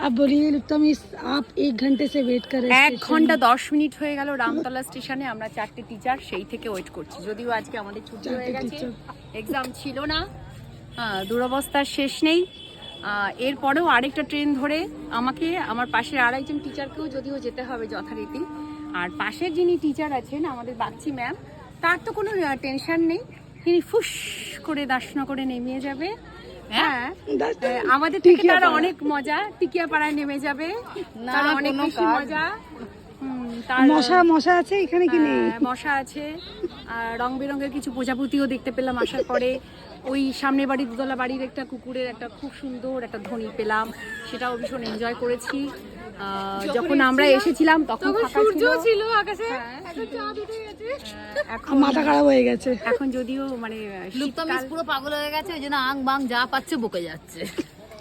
आप बोलिए लुप्ता मिस, आप 1 घंटे से वेट कर रहे हैं। 1 ঘন্টা 10 মিনিট হয়ে গেল রামতলা স্টেশনে। আমরা 4টে টিচার সেই থেকে ওয়েট করছি, যদিও আজকে আমাদের ছুটি হয়ে গেছে, এক্সাম ছিল না। দুরবস্থার শেষ নেই। এরপরেও আরেকটা ট্রেন ধরে আমাকে আমার পাশের আরেকজন টিচারকেও যদিও যেতে হবে যথারীতি। আর পাশের যিনি টিচার আছেন আমাদের বাগচি ম্যাম, তার তো কোনো টেনশন নেই, তিনি ফুস করে দার্শনগরে নেমে যাবে। হ্যাঁ, আমাদের থেকে তার অনেক মজা, টিকিয়াপাড়ায় নেমে যাবে, তার অনেক বেশি মজা। মশা আছে এখানে কি নেই? মশা আছে, আর রং বেরঙের কিছু প্রজাপতিও দেখতে পেলাম আসার পরে। ওই সামনে বাড়ি দুতলা বাড়ির একটা কুকুরের একটা খুব সুন্দর একটা ধ্বনি পেলাম, সেটাও ভীষণ এনজয় করেছি। যখন আমরা এসেছিলাম তখন সূর্য ছিল আকাশে, এখন মাথা খারাপ হয়ে গেছে। এখন যদিও মানে লুপ্তা মিস পুরো পাগল হয়ে গেছে, ওই জন্য আং বাং যা পাচ্ছে বকে যাচ্ছে।